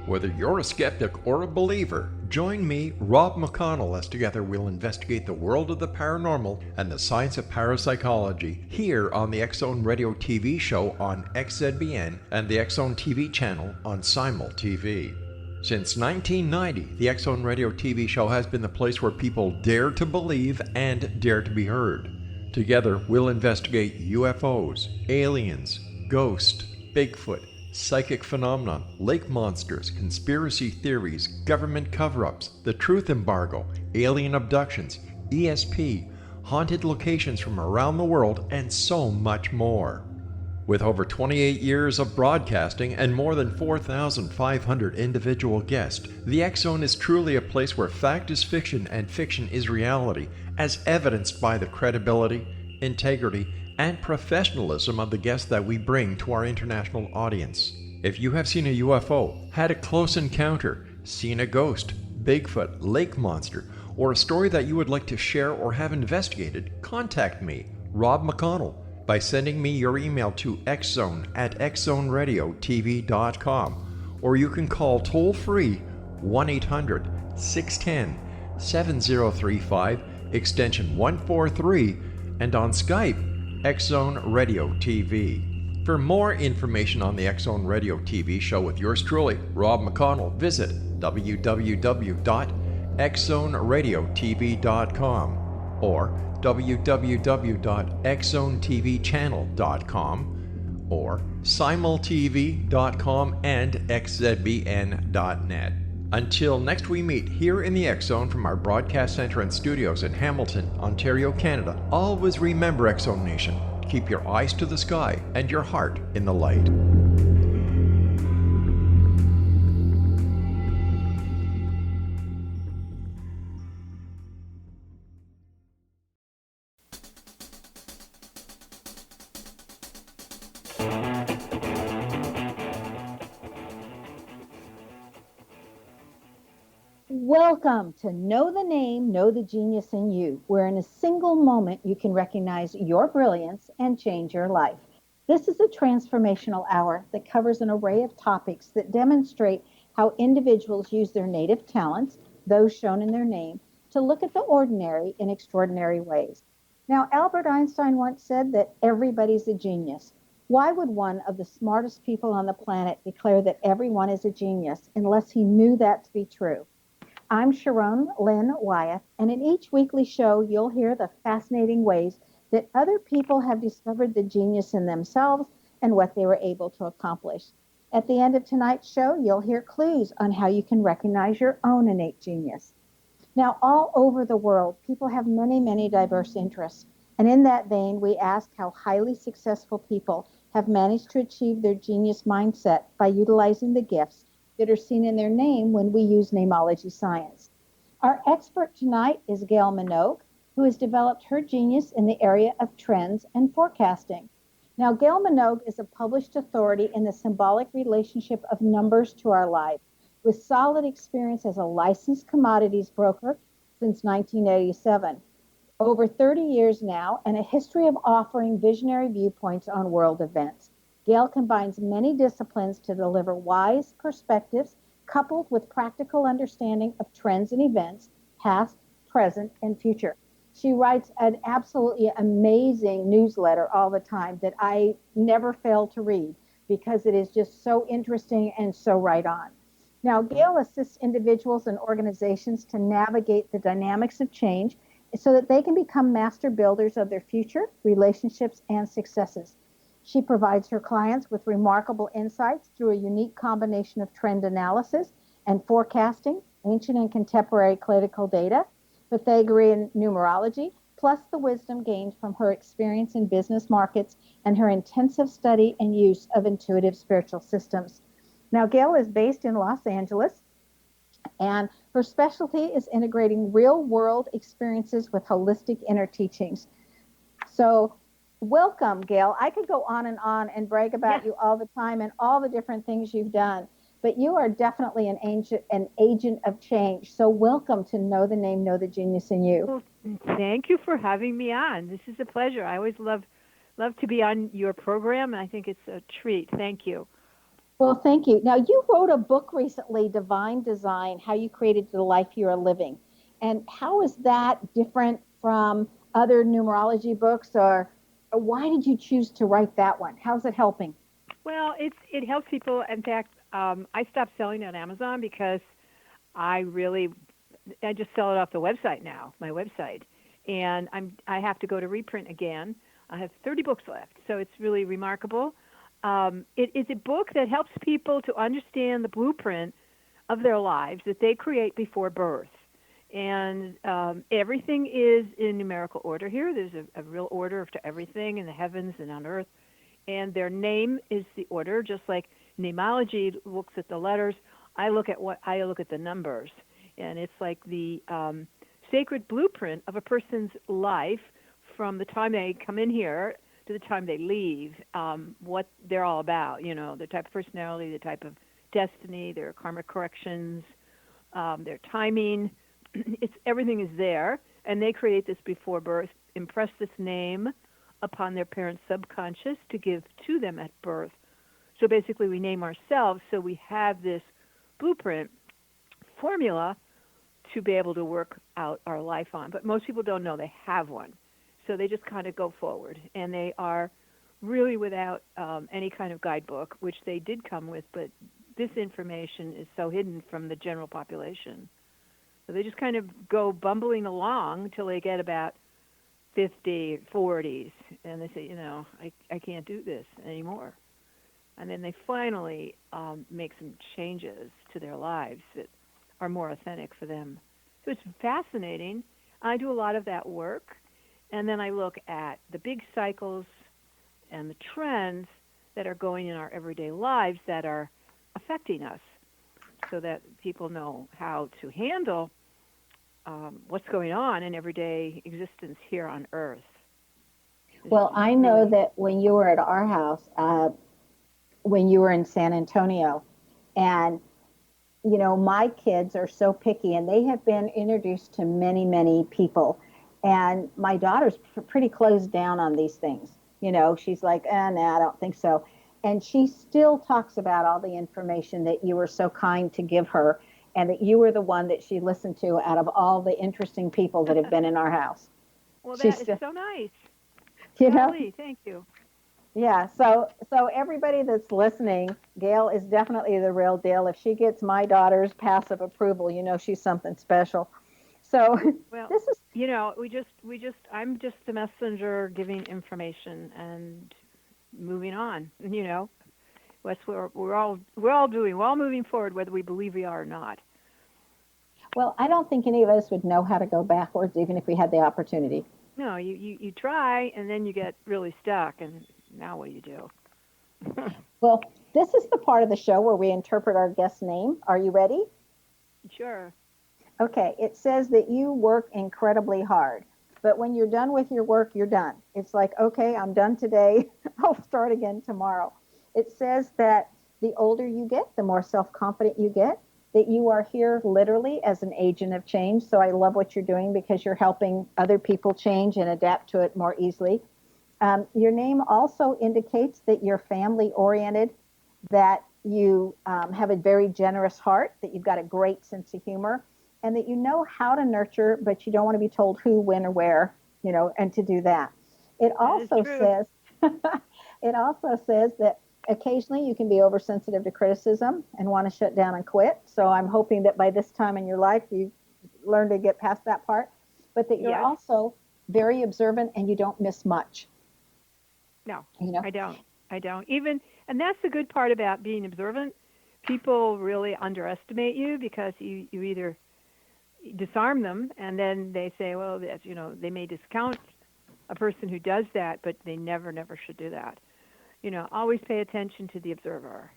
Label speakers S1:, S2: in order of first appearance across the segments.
S1: Whether you're a skeptic or a believer, join me, Rob McConnell, as together we'll investigate the world of the paranormal and the science of parapsychology here on the X-Zone Radio TV show on XZBN and the X-Zone TV channel on Simul TV. Since 1990, the X-Zone Radio TV show has been the place where people dare to believe and dare to be heard. Together, we'll investigate UFOs, aliens, ghosts, Bigfoot, psychic phenomena, lake monsters, conspiracy theories, government cover-ups, the truth embargo, alien abductions, ESP, haunted locations from around the world, and so much more. With over 28 years of broadcasting and more than 4,500 individual guests, the X-Zone is truly a place where fact is fiction and fiction is reality, as evidenced by the credibility, integrity, and professionalism of the guests that we bring to our international audience. If you have seen a UFO, had a close encounter, seen a ghost, Bigfoot, lake monster, or a story that you would like to share or have investigated, contact me, Rob McConnell, by sending me your email to xzone@xzoneradiotv.com, or you can call toll-free 1-800-610-7035, extension 143, and on Skype, X-Zone Radio TV. For more information on the X-Zone Radio TV show with yours truly, Rob McConnell, visit www.xzoneradiotv.com or www.xzonetvchannel.com or simultv.com and xzbn.net. Until next we meet here in the X-Zone from our broadcast center and studios in Hamilton, Ontario, Canada, always remember, X-Zone Nation, keep your eyes to the sky and your heart in the light.
S2: Welcome to Know the Name, Know the Genius in You, where in a single moment you can recognize your brilliance and change your life. This is a transformational hour that covers an array of topics that demonstrate how individuals use their native talents, those shown in their name, to look at the ordinary in extraordinary ways. Now, Albert Einstein once said that everybody's a genius. Why would one of the smartest people on the planet declare that everyone is a genius unless he knew that to be true? I'm Sharon Lynn Wyeth, and in each weekly show, you'll hear the fascinating ways that other people have discovered the genius in themselves and what they were able to accomplish. At the end of tonight's show, you'll hear clues on how you can recognize your own innate genius. Now, all over the world, people have many, many diverse interests. And in that vein, we ask how highly successful people have managed to achieve their genius mindset by utilizing the gifts that are seen in their name when we use namology science. Our expert tonight is Gail Minogue, who has developed her genius in the area of trends and forecasting. Now, Gail Minogue is a published authority in the symbolic relationship of numbers to our life, with solid experience as a licensed commodities broker since 1987. Over 30 years now, and a history of offering visionary viewpoints on world events. Gail combines many disciplines to deliver wise perspectives coupled with practical understanding of trends and events, past, present, and future. She writes an absolutely amazing newsletter all the time that I never fail to read because it is just so interesting and so right on. Now, Gail assists individuals and organizations to navigate the dynamics of change so that they can become master builders of their future, relationships, and successes. She provides her clients with remarkable insights through a unique combination of trend analysis and forecasting, ancient and contemporary clinical data, Pythagorean numerology, plus the wisdom gained from her experience in business markets and her intensive study and use of intuitive spiritual systems. Now, Gail is based in Los Angeles, and her specialty is integrating real-world experiences with holistic inner teachings. So, welcome, Gail. I could go on and brag about you all the time and all the different things you've done, but you are definitely an agent of change. So welcome to Know the Name, Know the Genius in You.
S3: Well, thank you for having me on. This is a pleasure. I always love to be on your program, and I think it's a treat. Thank you.
S2: Well, thank you. Now, you wrote a book recently, Divine Design, How You Created the Life You Are Living. And how is that different from other numerology books, or why did you choose to write that one? How's it helping?
S3: Well, it helps people. In fact, I stopped selling on Amazon because I really I just sell it off the website now, my website, and I have to go to reprint again. I have 30 books left, so it's really remarkable. It is a book that helps people to understand the blueprint of their lives that they create before birth. And everything is in numerical order here. There's a real order to everything in the heavens and on earth. And their name is the order, just like namology looks at the letters. I look at the numbers, and it's like the sacred blueprint of a person's life from the time they come in here to the time they leave. What they're all about, the type of personality, the type of destiny, their karmic corrections, their timing. It's everything is there, and they create this before birth, impress this name upon their parents' subconscious to give to them at birth. So basically, we name ourselves, so we have this blueprint formula to be able to work out our life on. But most people don't know they have one, so they just kind of go forward, and they are really without any kind of guidebook, which they did come with, but this information is so hidden from the general population. So they just kind of go bumbling along until they get about 50, 40s, and they say, I can't do this anymore. And then they finally make some changes to their lives that are more authentic for them. So it's fascinating. I do a lot of that work, and then I look at the big cycles and the trends that are going in our everyday lives that are affecting us so that people know how to handle what's going on in everyday existence here on Earth.
S2: Well, I know
S3: Really,
S2: that when you were at our house, when you were in San Antonio, and my kids are so picky, and they have been introduced to many, many people. And my daughter's pretty closed down on these things. She's like, no, I don't think so. And she still talks about all the information that you were so kind to give her, and that you were the one that she listened to out of all the interesting people that have been in our house.
S3: well,
S2: She's
S3: that is
S2: still,
S3: so nice.
S2: you know,
S3: Golly, thank you.
S2: Yeah, so everybody that's listening, Gail is definitely the real deal. If she gets my daughter's passive approval, she's something special. So
S3: Well,
S2: this is
S3: I'm just the messenger giving information and moving on. That's what we're all doing. We're all moving forward, whether we believe we are or not.
S2: well, I don't think any of us would know how to go backwards even if we had the opportunity.
S3: No, you try, and then you get really stuck, and now what do you do?
S2: Well, this is the part of the show where we interpret our guest's name. Are you ready?
S3: Sure.
S2: Okay, it says that you work incredibly hard, but when you're done with your work, you're done. It's like, okay, I'm done today. I'll start again tomorrow. It says that the older you get, the more self confident you get, that you are here literally as an agent of change. So I love what you're doing because you're helping other people change and adapt to it more easily. Your name also indicates that you're family oriented, that you have a very generous heart, that you've got a great sense of humor, and that you know how to nurture, but you don't want to be told who, when, or where, and to do that. It
S3: That is
S2: also
S3: true.
S2: says, it also says that occasionally you can be oversensitive to criticism and want to shut down and quit. So I'm hoping that by this time in your life you learn to get past that part, but that you're
S3: Yes.
S2: also very observant and you don't miss much.
S3: No,
S2: You know,
S3: I don't. I don't. And that's the good part about being observant. People really underestimate you because you either disarm them and then they say, well, they may discount a person who does that, but they never should do that. Always pay attention to the observer.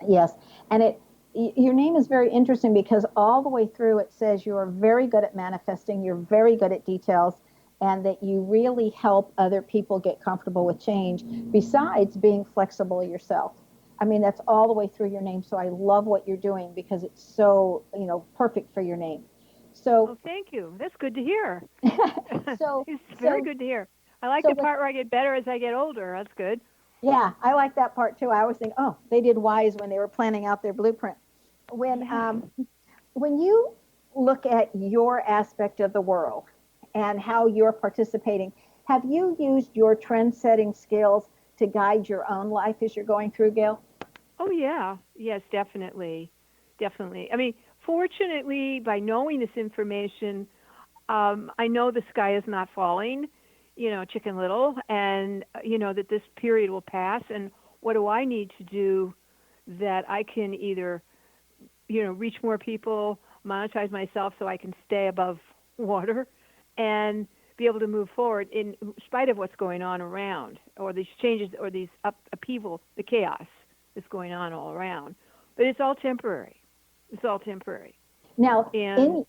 S2: yes, and your name is very interesting because all the way through it says you are very good at manifesting, you're very good at details, and that you really help other people get comfortable with change. Besides being flexible yourself, I mean that's all the way through your name. So I love what you're doing because it's so perfect for your name. So
S3: Oh, thank you. That's good to hear.
S2: so
S3: It's very
S2: so
S3: good to hear. I like
S2: so
S3: the
S2: with
S3: part where I get better as I get older. That's good.
S2: Yeah, I like that part too. I always think, oh, they did wise when they were planning out their blueprint. When
S3: Yes.
S2: when you look at your aspect of the world and how you're participating, have you used your trend-setting skills to guide your own life as you're going through, Gail?
S3: Oh yeah, yes, definitely, definitely. I mean, fortunately, by knowing this information, I know the sky is not falling, Chicken Little, and that this period will pass. And what do I need to do that I can either, reach more people, monetize myself so I can stay above water, and be able to move forward in spite of what's going on around, or these changes, or these upheaval, the chaos that's going on all around. But it's all temporary. It's all temporary.
S2: Now,
S3: And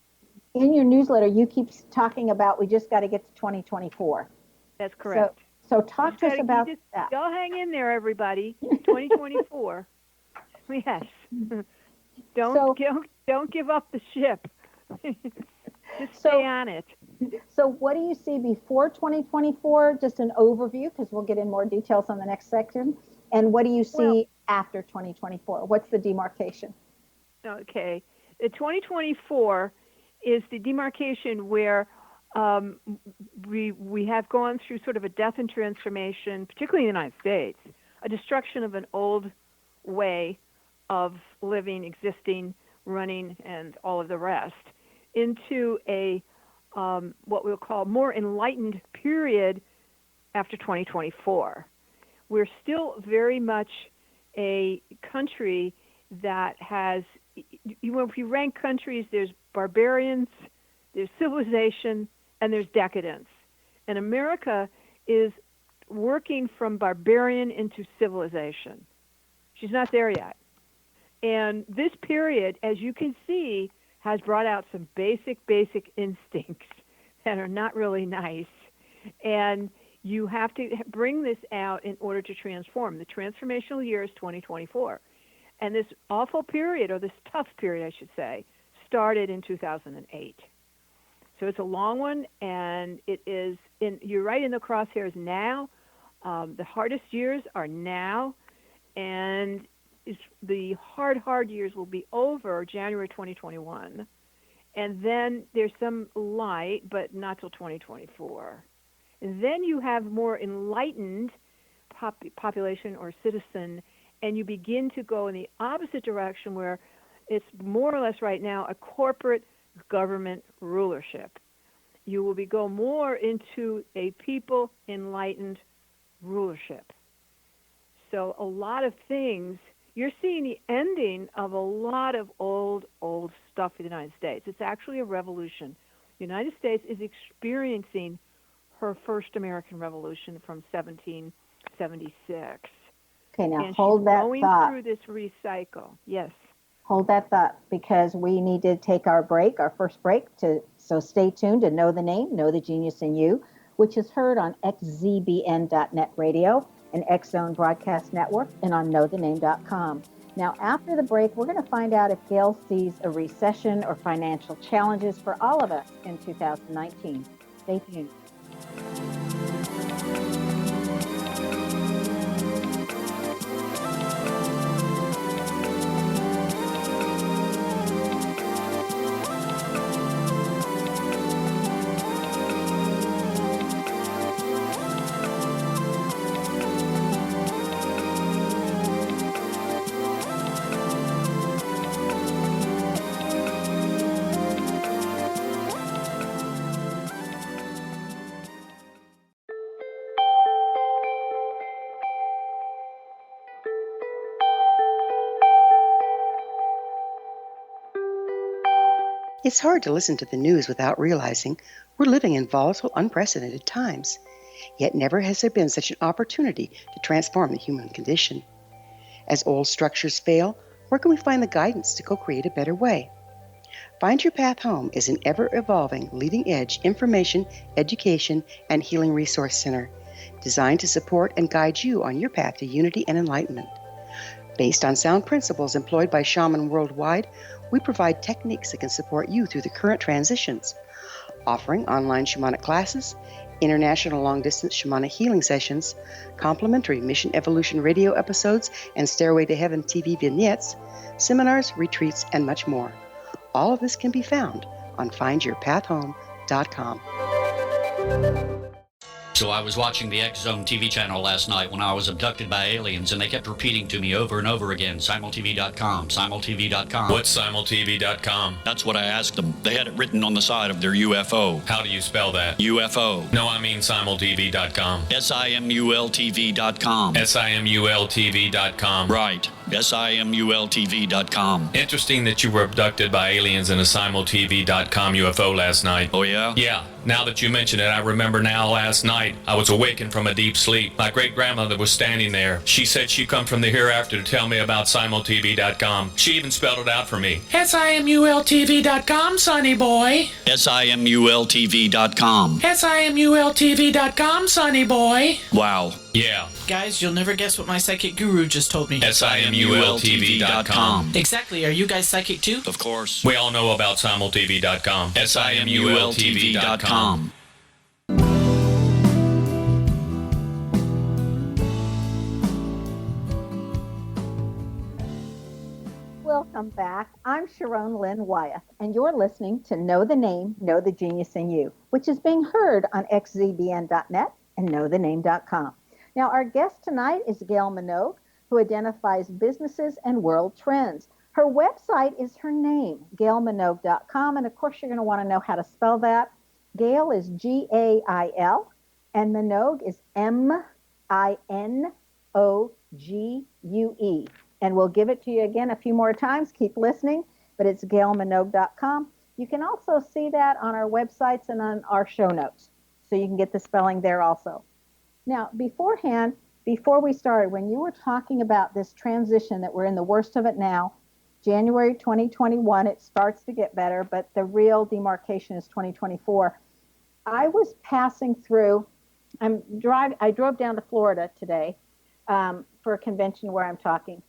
S2: in your newsletter, you keep talking about we just got to get to 2024.
S3: that's
S2: So
S3: correct.
S2: so
S3: You
S2: talk
S3: just
S2: to us
S3: gotta, you
S2: about
S3: just,
S2: that.
S3: y'all hang in there, everybody. 2024. Yes.
S2: So
S3: Don't give up the ship. Just stay
S2: so
S3: on it.
S2: so what do you see before 2024? Just an overview, because we'll get in more details on the next section. And what do you
S3: Well,
S2: see after 2024? What's the demarcation?
S3: okay. The 2024 is the demarcation where um, we have gone through sort of a death and transformation, particularly in the United States, a destruction of an old way of living, existing, running, and all of the rest, into a what we'll call more enlightened period after 2024. We're still very much a country that has, if you rank countries, there's barbarians, there's civilization, and there's decadence. And America is working from barbarian into civilization. She's not there yet. And this period, as you can see, has brought out some basic instincts that are not really nice. And you have to bring this out in order to transform. The transformational year is 2024. And this awful period, or this tough period, I should say, started in 2008. So it's a long one, and you're right in the crosshairs now. The hardest years are now, and the hard years will be over January 2021. And then there's some light, but not till 2024. And then you have more enlightened population or citizen, and you begin to go in the opposite direction where it's more or less right now a corporate government rulership. You will go more into a people enlightened rulership. So a lot of things, you're seeing the ending of a lot of old stuff in the United States. It's actually a revolution. The United States is experiencing her first American Revolution from 1776.
S2: Okay, now
S3: And she's
S2: hold that
S3: going
S2: thought.
S3: through this recycle. Yes.
S2: Hold that thought, because we need to take our first break. So stay tuned to Know the Name, Know the Genius in You, which is heard on xzbn.net radio and X Zone Broadcast Network, and on knowthename.com. Now, after the break, we're going to find out if Gail sees a recession or financial challenges for all of us in 2019. Stay tuned.
S4: It's hard to listen to the news without realizing we're living in volatile, unprecedented times. Yet never has there been such an opportunity to transform the human condition. As old structures fail, where can we find the guidance to co-create a better way? Find Your Path Home is an ever-evolving, leading-edge information, education, and healing resource center designed to support and guide you on your path to unity and enlightenment. Based on sound principles employed by shaman worldwide, we provide techniques that can support you through the current transitions, offering online shamanic classes, international long-distance shamanic healing sessions, complimentary Mission Evolution radio episodes and Stairway to Heaven TV vignettes, seminars, retreats, and much more. All of this can be found on findyourpathhome.com.
S5: So I was watching the X Zone TV channel last night when I was abducted by aliens, and they kept repeating to me over and over again, simultv.com, simultv.com.
S6: What's simultv.com?
S5: That's what I asked them. They had it written on the side of their UFO.
S6: How do you spell that?
S5: UFO.
S6: No, I mean simultv.com.
S5: simultv.com.
S6: simultv.com.
S5: Right. simultv.com.
S6: Interesting that you were abducted by aliens in a simultv.com UFO last night.
S5: Oh, yeah?
S6: Yeah. Now that you mention it, I remember now last night I was awakened from a deep sleep. My great-grandmother was standing there. She said she'd come from the hereafter to tell me about simultv.com. She even spelled it out for me. simultv.com, sonny boy.
S5: simultv.com.
S6: simultv.com, sonny boy.
S5: Wow.
S6: Yeah.
S7: Guys, you'll never guess what my psychic guru just told me.
S6: simultv.com.
S7: Exactly. Are you guys psychic too?
S5: Of course.
S6: We all know about simultv.com. simultv.com.
S2: Welcome back. I'm Sharon Lynn Wyeth, and you're listening to Know the Name, Know the Genius in You, which is being heard on xzbn.net and knowthename.com. Now, our guest tonight is Gail Minogue, who identifies businesses and world trends. Her website is her name, gailminogue.com, and of course you're going to want to know how to spell that. Gail is Gail, and Minogue is Minogue. And we'll give it to you again a few more times. Keep listening, but it's gailminogue.com. You can also see that on our websites and on our show notes, so you can get the spelling there also. Now, beforehand, before we started, when you were talking about this transition that we're in the worst of it now, January 2021, it starts to get better, but the real demarcation is 2024. I was passing through, I drove down to Florida today for a convention where I'm talking.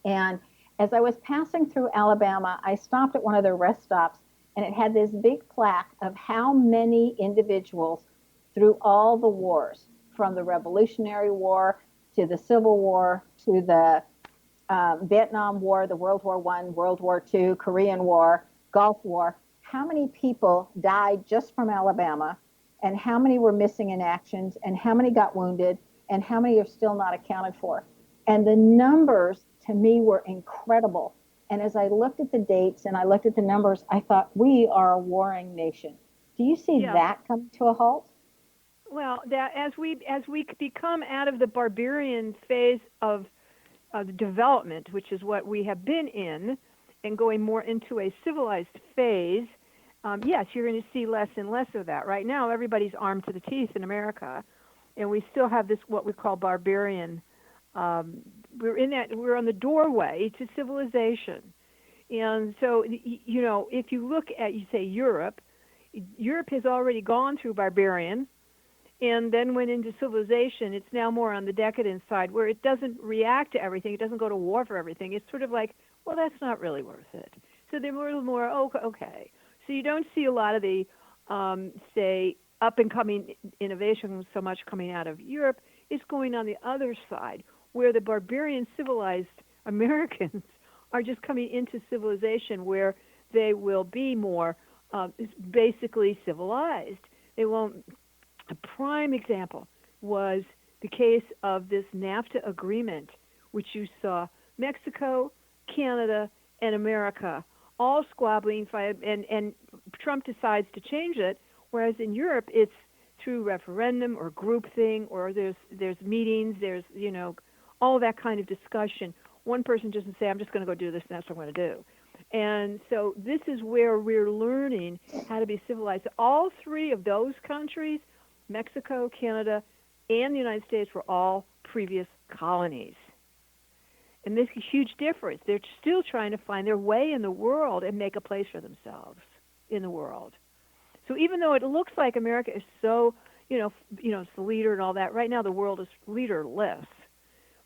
S2: And as I was passing through Alabama, I stopped at one of their rest stops, and it had this big plaque of how many individuals through all the wars, from the Revolutionary War to the Civil War to the Vietnam War, the World War I, World War II, Korean War, Gulf War, how many people died just from Alabama, and how many were missing in actions, and how many got wounded, and how many are still not accounted for. And the numbers, to me, were incredible. And as I looked at the dates and I looked at the numbers, I thought, we are a warring nation. Do you see that coming to a halt?
S3: Well, that as we become out of the barbarian phase of development, which is what we have been in, and going more into a civilized phase, yes, you're going to see less and less of that. Right now, everybody's armed to the teeth in America, and we still have this what we call barbarian. We're on the doorway to civilization, and so if you look at, you say Europe has already gone through barbarian, and then went into civilization. It's now more on the decadent side, where it doesn't react to everything. It doesn't go to war for everything. It's sort of like, well, that's not really worth it. So they're a little more, okay. So you don't see a lot of the, say, up-and-coming innovation so much coming out of Europe. It's going on the other side, where the barbarian civilized Americans are just coming into civilization, where they will be more basically civilized. They won't. A prime example was the case of this NAFTA agreement, which you saw Mexico, Canada, and America all squabbling, and Trump decides to change it, whereas in Europe it's through referendum or group thing, or there's meetings, there's all that kind of discussion. One person doesn't say, I'm just going to go do this, and that's what I'm going to do. And so this is where we're learning how to be civilized. All three of those countries, Mexico, Canada, and the United States, were all previous colonies. And this is a huge difference. They're still trying to find their way in the world and make a place for themselves in the world. So even though it looks like America is so, it's the leader and all that, right now the world is leaderless.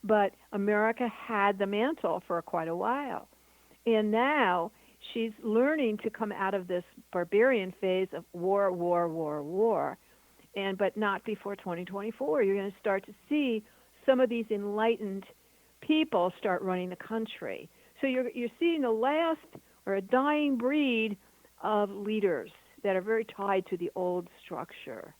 S3: But America had the mantle for quite a while. And now she's learning to come out of this barbarian phase of war, but not before 2024. You're going to start to see some of these enlightened people start running the country. So you're seeing the last or a dying breed of leaders that are very tied to the old structure.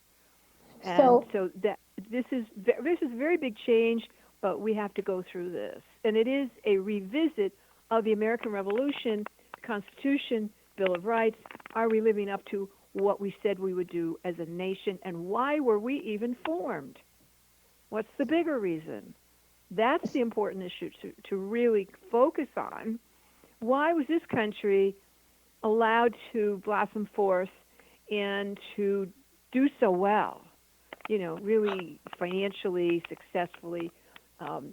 S3: And so that this is a very big change, but we have to go through this. And it is a revisit of the American Revolution, Constitution, Bill of Rights. Are we living up to what we said we would do as a nation, and why were we even formed? What's the bigger reason? That's the important issue to really focus on. Why was this country allowed to blossom forth and to do so well? You know, really financially, successfully,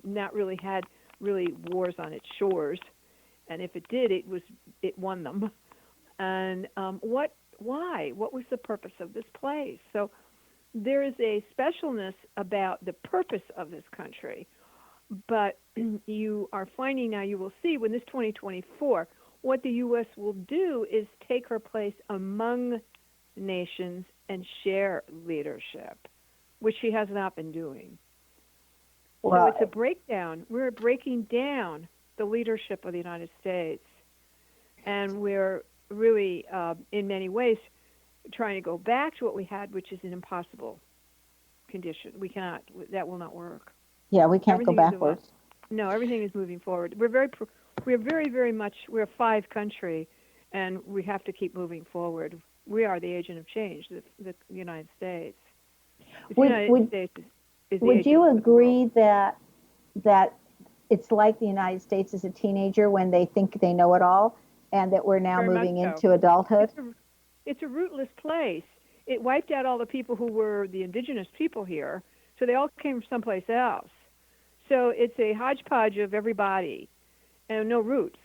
S3: not really had really wars on its shores. And if it did, it won them. And why? What was the purpose of this place? So there is a specialness about the purpose of this country. But you are finding now, you will see when this 2024, what the U.S. will do is take her place among nations and share leadership, which she has not been doing. Well, so it's a breakdown. We're breaking down the leadership of the United States. And we're really, in many ways, trying to go back to what we had, which is an impossible condition. We cannot, that will not work.
S2: Yeah, we can't go backwards.
S3: No, everything is moving forward. We're very much, we're a 5 country, and we have to keep moving forward. We are the agent of change, the United States.
S2: Would you agree that it's like the United States as a teenager when they think they know it all, and that we're now moving into adulthood?
S3: It's a rootless place. It wiped out all the people who were the indigenous people here, so they all came from someplace else. So it's a hodgepodge of everybody, and no roots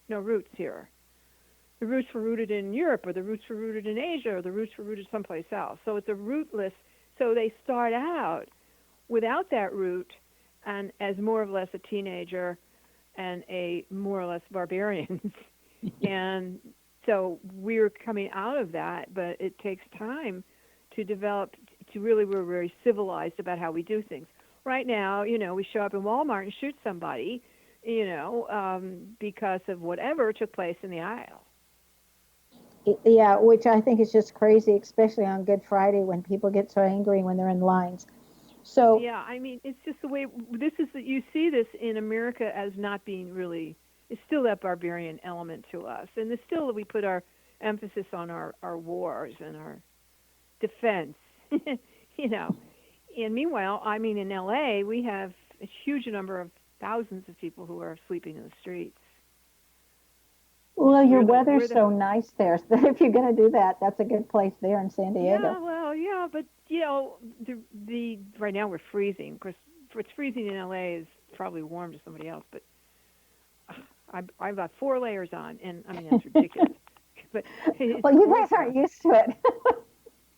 S3: here. The roots were rooted in Europe, or the roots were rooted in Asia, or the roots were rooted someplace else. So it's a rootless, so they start out without that root, and as more or less a teenager, and a more or less barbarians. And so we're coming out of that, but it takes time to develop, we're very civilized about how we do things. Right now, we show up in Walmart and shoot somebody, because of whatever took place in the aisle.
S2: Yeah, which I think is just crazy, especially on Good Friday when people get so angry when they're in lines. So
S3: yeah, I mean, it's just the way you see this in America as not being really. It's still that barbarian element to us, and it's still that we put our emphasis on our wars and our defense, And meanwhile, I mean, in L.A., we have a huge number of thousands of people who are sleeping in the streets.
S2: Well, your weather's so nice there that if you're going to do that, that's a good place there in San Diego.
S3: Yeah, well, yeah, but the right now we're freezing. Of course, what's freezing in L.A. is probably warm to somebody else, but I've got 4 layers on, and I mean that's ridiculous. But
S2: well, you guys aren't used to it.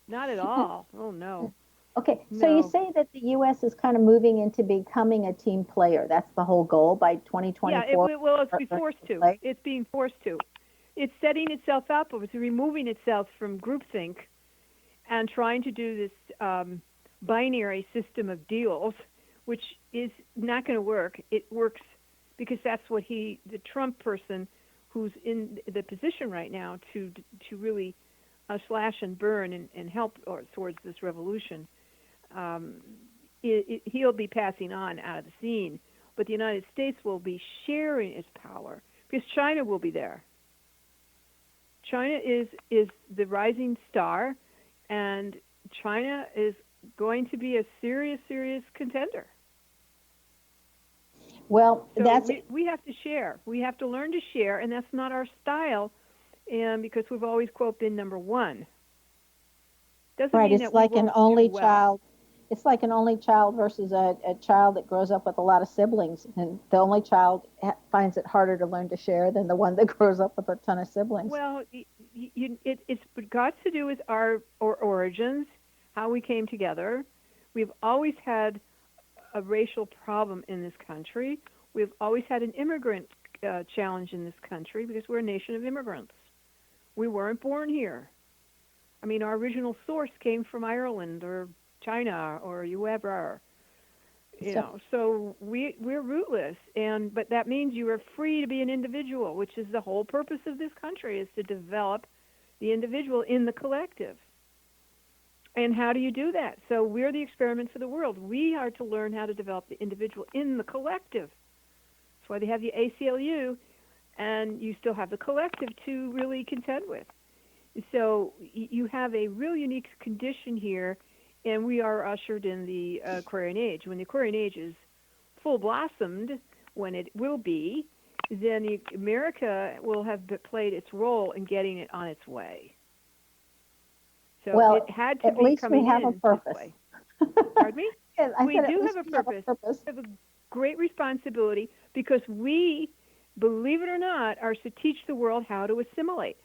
S3: Not at all. Oh no.
S2: Okay, so you say that the U.S. is kind of moving into becoming a team player. That's the whole goal by 2024?
S3: Yeah, it's being forced to. It's being forced to. It's setting itself up. It's removing itself from groupthink and trying to do this binary system of deals, which is not going to work. It works because that's what the Trump person who's in the position right now to really slash and burn and help towards this revolution. He'll be passing on out of the scene, but the United States will be sharing its power because China will be there. China is the rising star, and China is going to be a serious contender.
S2: Well,
S3: so we have to share. We have to learn to share, and that's not our style, and because we've always, quote, been number one. Doesn't mean
S2: it's like an only child. It's like an only child versus a child that grows up with a lot of siblings, and the only child finds it harder to learn to share than the one that grows up with a ton of siblings.
S3: Well, it's got to do with our origins, how we came together. We've always had a racial problem in this country. We've always had an immigrant challenge in this country because we're a nation of immigrants. We weren't born here. I mean, our original source came from Ireland or China or whoever. So we're rootless, but that means you are free to be an individual, which is the whole purpose of this country, is to develop the individual in the collective. And how do you do that? So we're the experiment for the world. We are to learn how to develop the individual in the collective. That's why they have the ACLU, and you still have the collective to really contend with. So you have a real unique condition here. And we are ushered in the Aquarian Age. When the Aquarian Age is full blossomed, when it will be, then America will have played its role in getting it on its way. So it had to
S2: at
S3: be
S2: least
S3: coming
S2: we have
S3: in
S2: a purpose.
S3: this way. Pardon me?
S2: Yes,
S3: We do have a purpose. We have a great responsibility because we, believe it or not, are to teach the world how to assimilate.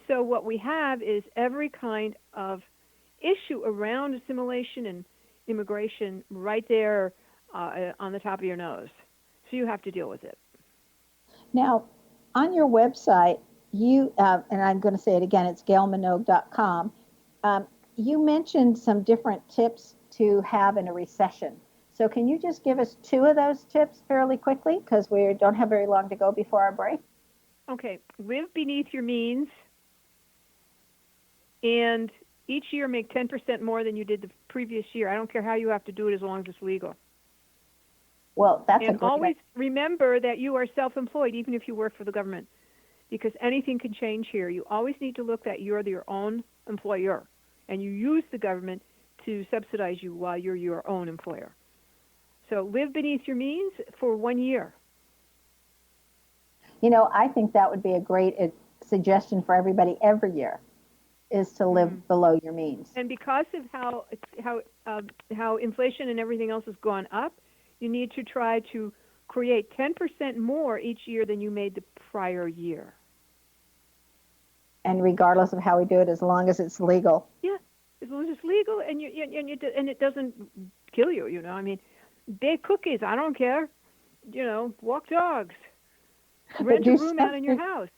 S3: So what we have is every kind of issue around assimilation and immigration right there on the top of your nose. So you have to deal with it.
S2: Now, on your website, you, and I'm going to say it again, it's gailminogue.com, you mentioned some different tips to have in a recession. So can you just give us 2 of those tips fairly quickly, because we don't have very long to go before our break?
S3: Okay. Live beneath your means, and each year make 10% more than you did the previous year. I don't care how you have to do it as long as it's legal.
S2: Well, that's
S3: and always remember that you are self-employed, even if you work for the government, because anything can change here. You always need to look that you're your own employer, and you use the government to subsidize you while you're your own employer. So live beneath your means for 1 year.
S2: I think that would be a great suggestion for everybody every year, is to live below your means.
S3: And because of how inflation and everything else has gone up, you need to try to create 10% more each year than you made the prior year.
S2: And regardless of how we do it, as long as it's legal.
S3: Yeah, as long as it's legal and it doesn't kill you. I mean, bake cookies. I don't care. Walk dogs. Rent a room out in your house.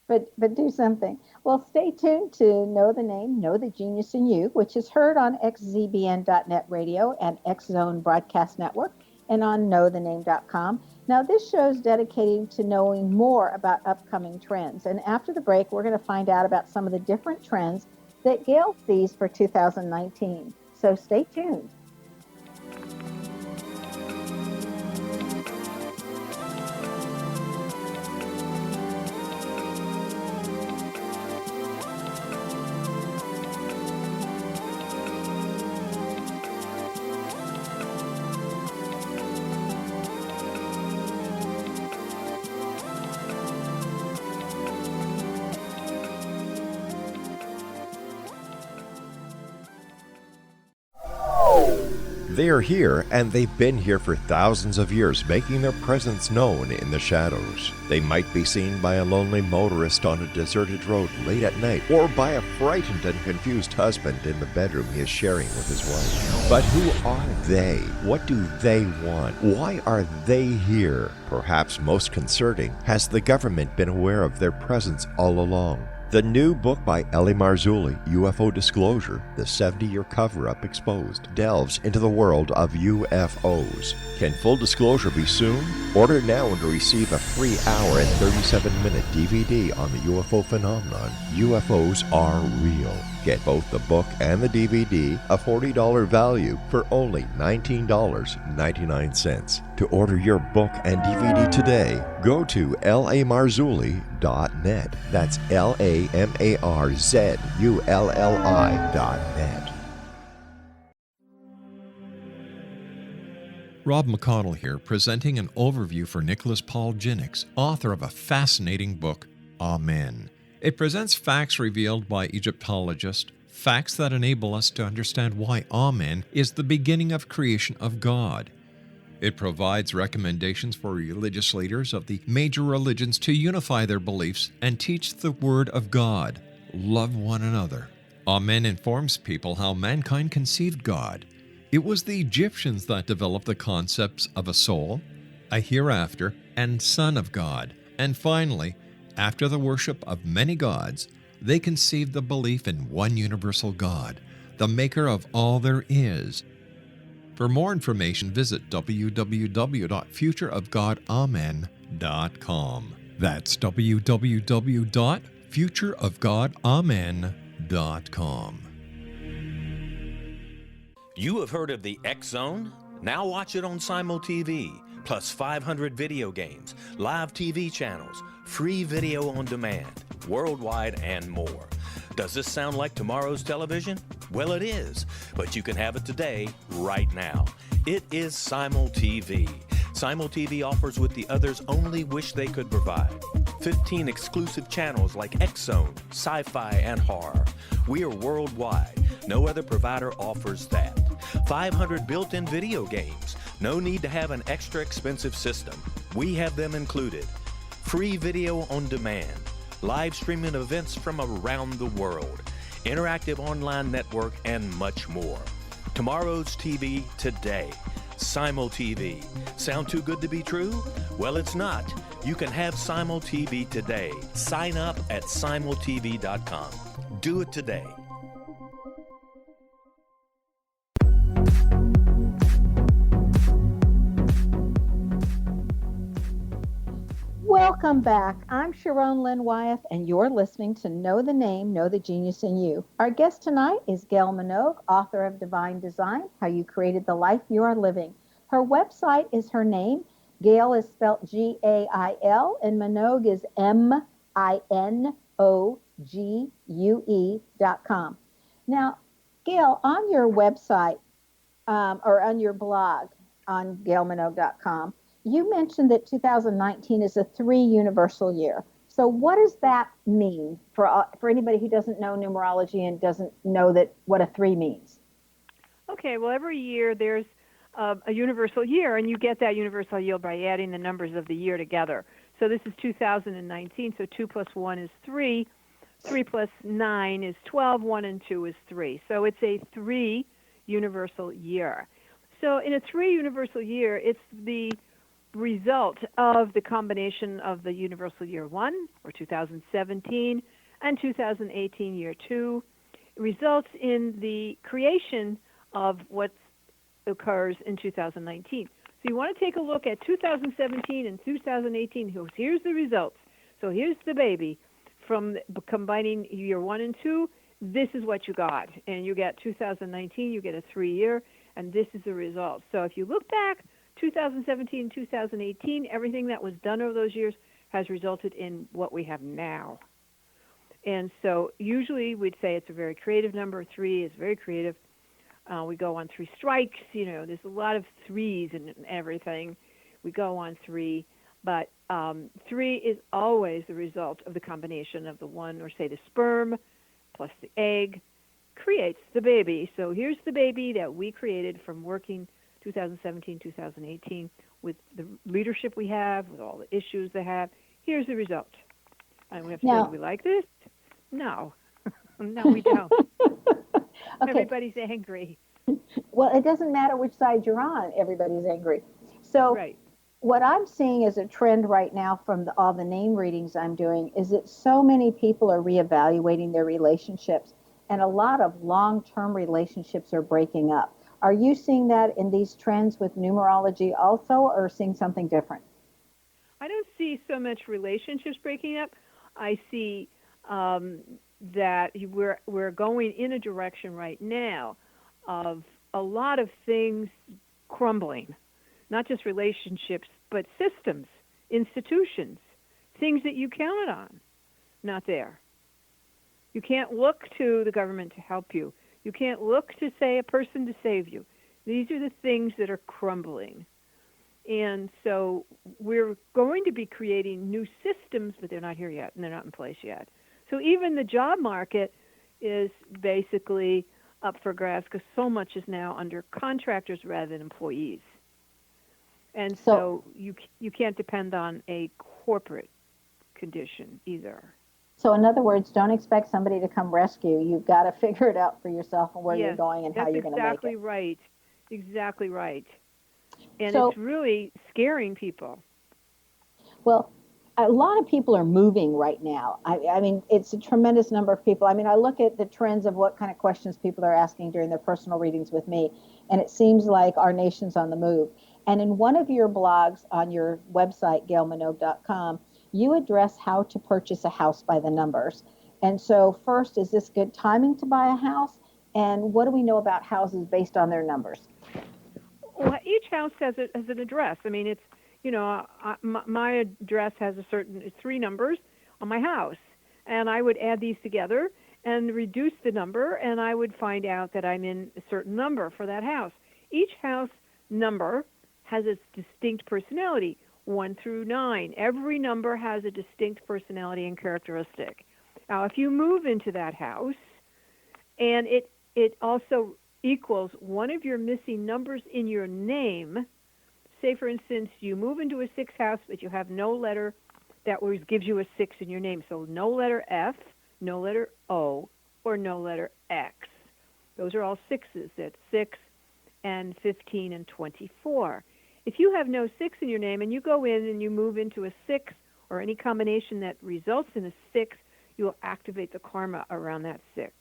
S2: But do something. Well, stay tuned to Know the Name, Know the Genius in You, which is heard on xzbn.net radio and X-Zone Broadcast Network and on knowthename.com. Now, this show is dedicated to knowing more about upcoming trends. And after the break, we're going to find out about some of the different trends that Gail sees for 2019. So stay tuned.
S1: They are here, and they've been here for thousands of years, making their presence known in the shadows. They might be seen by a lonely motorist on a deserted road late at night, or by a frightened and confused husband in the bedroom he is sharing with his wife. But who are they? What do they want? Why are they here? Perhaps most concerning, has the government been aware of their presence all along? The new book by Ellie Marzulli, UFO Disclosure, the 70-year cover-up exposed, delves into the world of UFOs. Can full disclosure be soon? Order now and receive a free hour and 37-minute DVD on the UFO phenomenon. UFOs are real. Get both the book and the DVD, a $40 value, for only $19.99. To order your book and DVD today, go to lamarzulli.net. That's LAMARZULLI.net. Rob McConnell here, presenting an overview for Nicholas Paul Jennings, author of a fascinating book, Amen. It presents facts revealed by Egyptologists, facts that enable us to understand why Amen is the beginning of creation of God. It provides recommendations for religious leaders of the major religions to unify their beliefs and teach the Word of God. Love one another. Amen informs people how mankind conceived God. It was the Egyptians that developed the concepts of a soul, a hereafter, and Son of God. And finally, after the worship of many gods, They conceived the belief in one universal God, the maker of all there is. For more information, visit www.futureofgodamen.com. That's www.futureofgodamen.com.
S8: You have heard of the X Zone? Now watch it on Simul TV, plus 500 video games, live TV channels, free video on demand, worldwide, and more. Does this sound like tomorrow's television? Well, it is, but you can have it today, right now. It is Simul TV. Simul TV offers what the others only wish they could provide. 15 exclusive channels like X Zone, sci-fi, and horror. We are worldwide. No other provider offers that. 500 built-in video games. No need to have an extra expensive system. We have them included. Free video on demand. Live streaming events from around the world. Interactive online network, and much more. Tomorrow's TV today. Simul TV. Sound too good to be true? Well, it's not. You can have Simul TV today. Sign up at simultv.com. Do it today.
S2: Welcome back. I'm Sharon Lynn Wyeth, and you're listening to Know the Name, Know the Genius in You. Our guest tonight is Gail Minogue, author of Divine Design, How You Created the Life You Are Living. Her website is her name. Gail is spelled Gail, and Minogue is Minogue.com. Now, Gail, on your website, or on your blog on gailminogue.com, you mentioned that 2019 is a 3 universal year. So what does that mean for anybody who doesn't know numerology and doesn't know what a 3 means?
S3: Okay, well, every year there's a universal year, and you get that universal year by adding the numbers of the year together. So this is 2019, so 2 plus 1 is 3, 3 plus 9 is 12, 1 and 2 is 3. So it's a 3 universal year. So in a 3 universal year, it's the result of the combination of the universal year 1, or 2017, and 2018 year 2. It results in the creation of what occurs in 2019. So you want to take a look at 2017 and 2018. Here's the results. So here's the baby from combining year 1 and 2. This is what you got. And you get 2019, you get a 3 year, and this is the result. So if you look back, 2017, 2018, everything that was done over those years has resulted in what we have now. And so usually we'd say it's a very creative number. 3 is very creative. We go on 3 strikes. There's a lot of 3s and everything. We go on 3. But 3 is always the result of the combination of the 1, or say the sperm, plus the egg, creates the baby. So here's the baby that we created from working 2017, 2018, with the leadership we have, with all the issues they have. Here's the result. And we have to say, do we like this? No. No, we don't.
S2: Okay.
S3: Everybody's angry.
S2: Well, it doesn't matter which side you're on. Everybody's angry. So
S3: Right.
S2: What I'm seeing as a trend right now from all the name readings I'm doing is that so many people are reevaluating their relationships, and a lot of long-term relationships are breaking up. Are you seeing that in these trends with numerology also, or seeing something different?
S3: I don't see so much relationships breaking up. I see that we're going in a direction right now of a lot of things crumbling, not just relationships, but systems, institutions, things that you counted on, not there. You can't look to the government to help you. You can't look to, say, a person to save you. These are the things that are crumbling. And so we're going to be creating new systems, but they're not here yet, and they're not in place yet. So even the job market is basically up for grabs because so much is now under contractors rather than employees. And so you can't depend on a corporate condition either.
S2: So in other words, don't expect somebody to come rescue. You've got to figure it out for yourself and where you're going and how you're going to make it.
S3: That's exactly right. Exactly right. And
S2: So,
S3: it's really scaring people.
S2: well, a lot of people are moving right now. I mean, it's a tremendous number of people. I mean, I look at the trends of what kind of questions people are asking during their personal readings with me, and it seems like our nation's on the move. And in one of your blogs on your website, gailminogue.com, you address how to purchase a house by the numbers. And so, first, is this good timing to buy a house? And what do we know about houses based on their numbers?
S3: Well, each house has an address. I mean, it's, my address has it's 3 numbers on my house, and I would add these together and reduce the number, and I would find out that I'm in a certain number for that house. Each house number has its distinct personality, 1 through 9. Every number has a distinct personality and characteristic. Now, if you move into that house, and it also equals one of your missing numbers in your name. Say, for instance, you move into a 6 house, but you have no letter that gives you a 6 in your name. So no letter F, no letter O, or no letter X. Those are all 6s. That's 6 and 15 and 24. If you have no 6 in your name and you go in and you move into a 6 or any combination that results in a 6, you will activate the karma around that 6.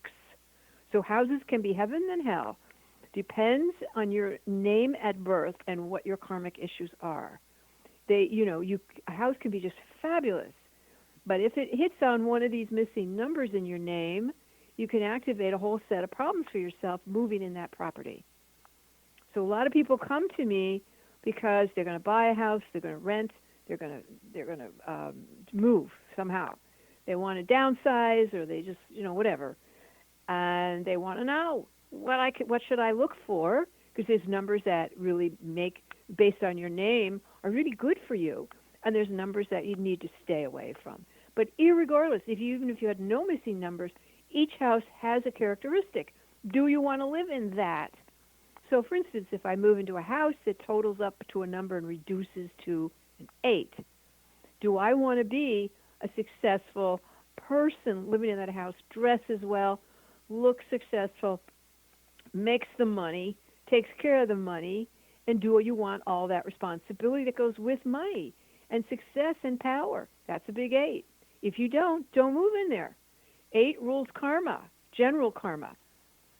S3: So houses can be heaven and hell. Depends on your name at birth and what your karmic issues are. A house can be just fabulous. But if it hits on one of these missing numbers in your name, you can activate a whole set of problems for yourself moving in that property. So a lot of people come to me because they're going to buy a house, they're going to rent, they're going to move somehow. They want to downsize, or they just, whatever. And they want to know what should I look for, because there's numbers that really make, based on your name, are really good for you, and there's numbers that you need to stay away from. But irregardless, even if you had no missing numbers, each house has a characteristic. Do you want to live in that? So, for instance, if I move into a house that totals up to a number and reduces to an 8, do I want to be a successful person living in that house, dresses well, looks successful, makes the money, takes care of the money, and do you want all that responsibility that goes with money and success and power? That's a big 8. If you don't move in there. 8 rules karma, general karma.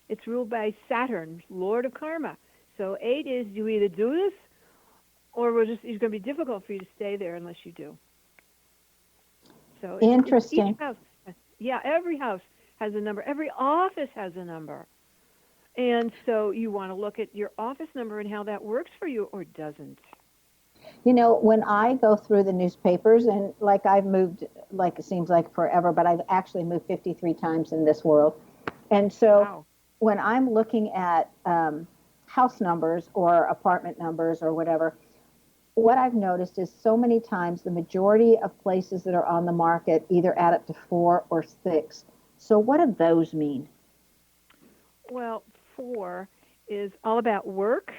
S3: It's ruled by Saturn, Lord of Karma. So 8 is, you either do this, or it's going to be difficult for you to stay there unless you do. So
S2: interesting.
S3: Each house, every house has a number. Every office has a number. And so you want to look at your office number and how that works for you or doesn't.
S2: When I go through the newspapers, and like I've moved, like it seems like forever, but I've actually moved 53 times in this world. And so
S3: Wow.
S2: When I'm looking at house numbers or apartment numbers or whatever, what I've noticed is so many times the majority of places that are on the market either add up to 4 or 6. So what do those mean?
S3: Well, 4 is all about work,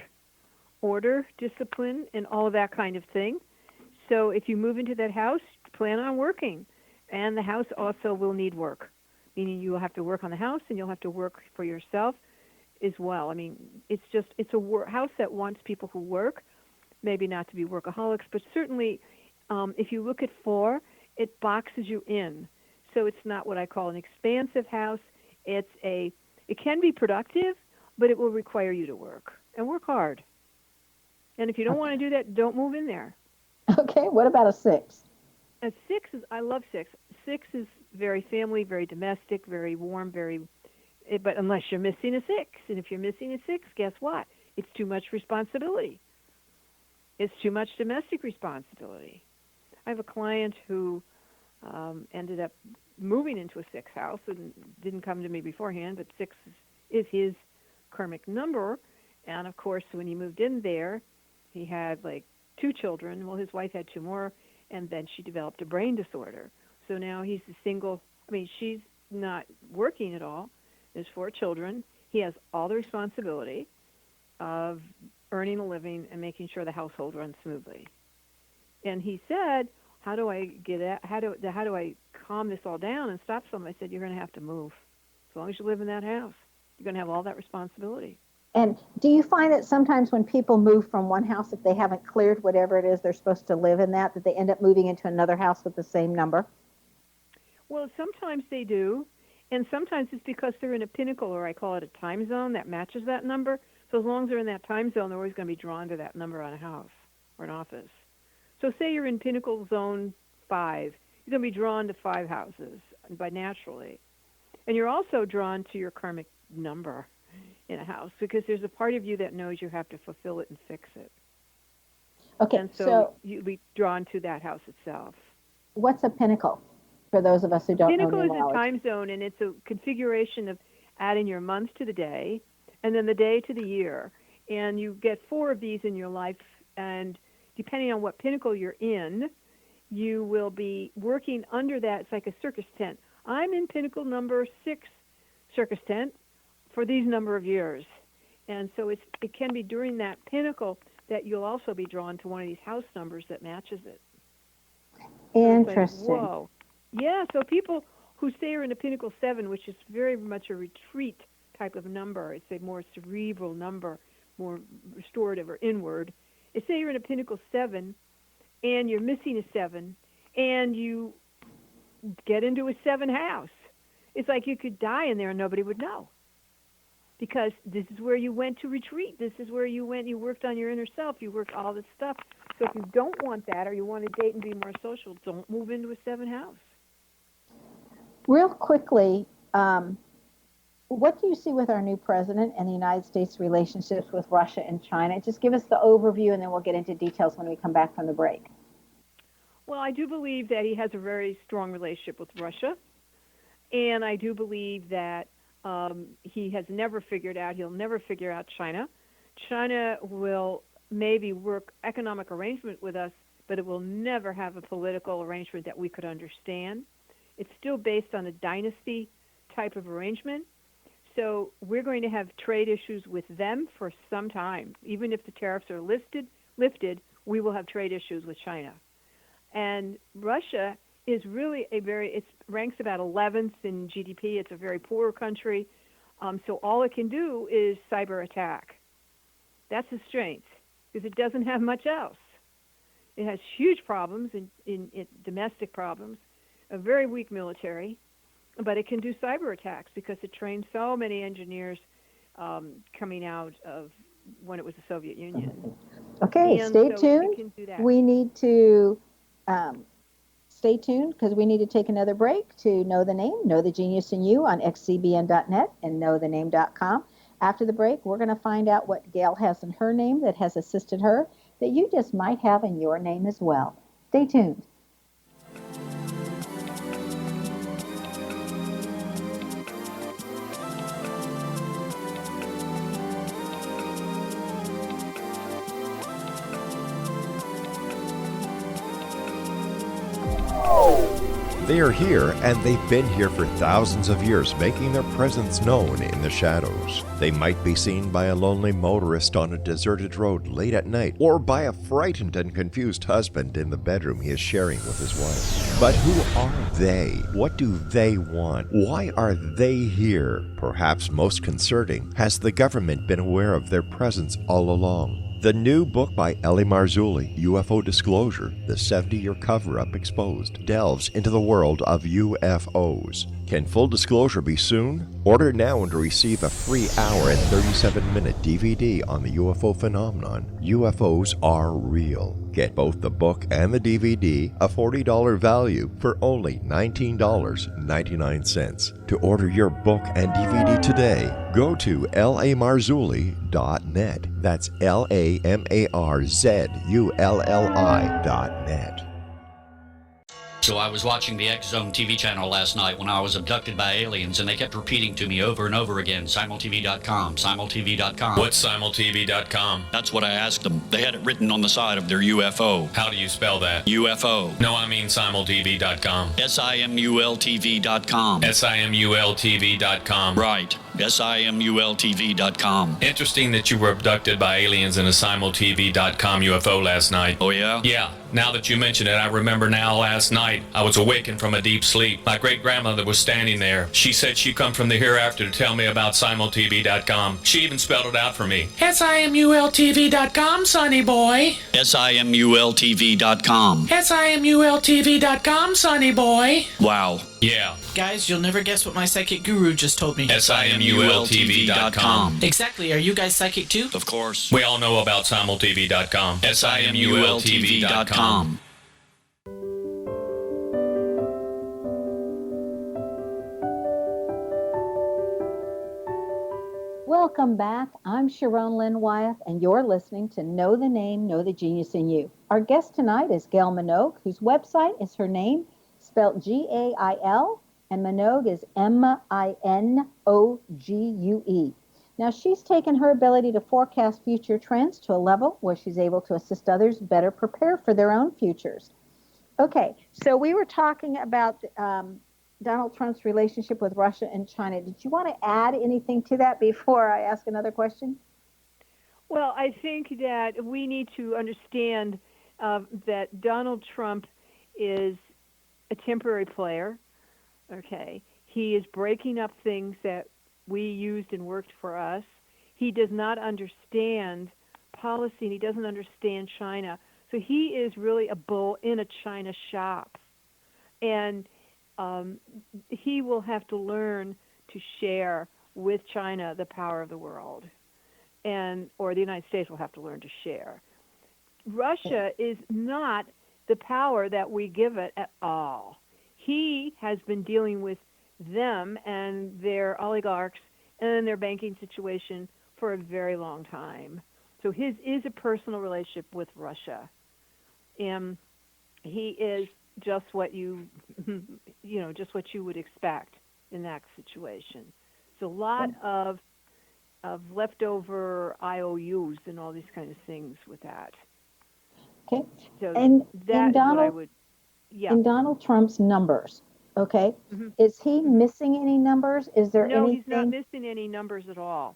S3: order, discipline, and all of that kind of thing. So if you move into that house, plan on working. And the house also will need work, meaning you will have to work on the house and you'll have to work for yourself as well. I mean, it's a house that wants people who work, maybe not to be workaholics, but certainly if you look at 4, it boxes you in. So it's not what I call an expansive house. It can be productive, but it will require you to work and work hard. And if you don't want to do that, don't move in there.
S2: Okay, what about a 6?
S3: A 6 is, I love 6. 6 is very family, very domestic, very warm, but unless you're missing a 6. And if you're missing a 6, guess what? It's too much responsibility. It's too much domestic responsibility. I have a client who ended up moving into a 6 house and didn't come to me beforehand, but 6 is his karmic number. And of course, when he moved in there, he had like 2 children. Well, his wife had 2 more, and then she developed a brain disorder. So now he's a single, she's not working at all. There's 4 children. He has all the responsibility of earning a living and making sure the household runs smoothly. And he said, how do I calm this all down and stop some? I said, you're going to have to move. As long as you live in that house, you're going to have all that responsibility.
S2: And do you find that sometimes when people move from one house, if they haven't cleared whatever it is they're supposed to live in that they end up moving into another house with the same number?
S3: Well, sometimes they do, and sometimes it's because they're in a pinnacle, or I call it a time zone, that matches that number. So as long as they're in that time zone, they're always going to be drawn to that number on a house or an office. So say you're in pinnacle zone 5, you're going to be drawn to 5 houses by naturally. And you're also drawn to your karmic number in a house because there's a part of you that knows you have to fulfill it and fix it.
S2: Okay,
S3: And so you'll be drawn to that house itself.
S2: What's a pinnacle for those of us who don't
S3: Pinnacle
S2: know
S3: is
S2: numerology?
S3: a time zone, and it's a configuration of adding your month to the day and then the day to the year. And you get 4 of these in your life, and depending on what pinnacle you're in, you will be working under that. It's like a circus tent. I'm in pinnacle number 6 circus tent for these number of years. And so it can be during that pinnacle that you'll also be drawn to one of these house numbers that matches it.
S2: Interesting.
S3: So like, whoa. Yeah, so people who say are in a pinnacle 7, which is very much a retreat type of number, it's a more cerebral number, more restorative or inward. It's say you're in a pinnacle 7 and you're missing a 7 and you get into a 7 house. It's like you could die in there and nobody would know. Because this is where you went to retreat. This is where you went, you worked on your inner self, you worked all this stuff. So if you don't want that or you want to date and be more social, don't move into a 7 house.
S2: Real quickly, what do you see with our new president and the United States' relationships with Russia and China? Just give us the overview, and then we'll get into details when we come back from the break.
S3: Well, I do believe that he has a very strong relationship with Russia, and I do believe that he has never figured out, he'll never figure out China. China will maybe work economic arrangement with us, but it will never have a political arrangement that we could understand. It's still based on a dynasty type of arrangement. So we're going to have trade issues with them for some time. Even if the tariffs are lifted, we will have trade issues with China. And Russia is really it ranks about 11th in GDP. It's a very poor country. So all it can do is cyber attack. That's its strength because it doesn't have much else. It has huge problems in domestic problems, a very weak military, but it can do cyber attacks because it trained so many engineers coming out of when it was the Soviet Union.
S2: Okay,
S3: and
S2: stay
S3: so
S2: tuned.
S3: it can do that.
S2: We need to stay tuned because we need to take another break to Know the Name, Know the Genius in You on xcbn.net and knowthename.com. After the break, we're going to find out what Gail has in her name that has assisted her that you just might have in your name as well. Stay tuned.
S1: They are here, and they've been here for thousands of years, making their presence known in the shadows. They might be seen by a lonely motorist on a deserted road late at night, or by a frightened and confused husband in the bedroom he is sharing with his wife. But who are they? What do they want? Why are they here? Perhaps most concerning, has the government been aware of their presence all along? The new book by Ellie Marzulli, UFO Disclosure, the 70-year cover-up exposed, delves into the world of UFOs. Can full disclosure be soon? Order now and receive a free hour and 37-minute DVD on the UFO phenomenon. UFOs are real. Get both the book and the DVD, a $40 value, for only $19.99. To order your book and DVD today, go to lamarzulli.net. That's LAMARZULLI.net.
S5: So I was watching the X Zone TV channel last night when I was abducted by aliens, and they kept repeating to me over and over again, simultv.com, simultv.com.
S6: What's simultv.com?
S5: That's what I asked them. They had it written on the side of their UFO.
S6: How do you spell that?
S5: UFO.
S6: No, I mean simultv.com.
S5: SIMULTV.com.
S6: SIMULTV.com.
S5: Right. SIMULTV.com.
S6: Interesting that you were abducted by aliens in a SimulTV.com UFO last night.
S5: Oh, yeah?
S6: Yeah. Now that you mention it, I remember now last night I was awakened from a deep sleep. My great-grandmother was standing there. She said she'd come from the hereafter to tell me about SimulTV.com. She even spelled it out for me.
S7: SIMULTV.com, sonny boy.
S5: SIMULTV.com.
S7: SIMULTV.com, sonny boy.
S5: Wow.
S6: Yeah.
S7: Guys, you'll never guess what my psychic guru just told me.
S6: SIMULTV.com.
S7: Exactly. Are you guys psychic too?
S5: Of course.
S6: We all know about SimulTV.com. SIMULTV.com.
S2: Welcome back. I'm Sharon Lynn Wyeth, and you're listening to Know the Name, Know the Genius in You. Our guest tonight is Gail Minogue, whose website is her name, spelled Gail, and Minogue is Minogue. Now, she's taken her ability to forecast future trends to a level where she's able to assist others better prepare for their own futures. Okay, so we were talking about Donald Trump's relationship with Russia and China. Did you want to add anything to that before I ask another question?
S3: Well, I think that we need to understand that Donald Trump is a temporary player. Okay, he is breaking up things that we used and worked for us. He does not understand policy, and he doesn't understand China. So he is really a bull in a China shop. And he will have to learn to share with China the power of the world, or the United States will have to learn to share. Russia is not the power that we give it at all. He has been dealing with them and their oligarchs and their banking situation for a very long time. So his is a personal relationship with Russia. And he is just what just what you would expect in that situation. So a lot of leftover IOUs and all these kind of things with that.
S2: Okay.
S3: So
S2: and
S3: that
S2: Donald,
S3: is what I would, yeah.
S2: In Donald Trump's numbers, okay, is he missing any numbers? Is there anything?
S3: No, he's not missing any numbers at all.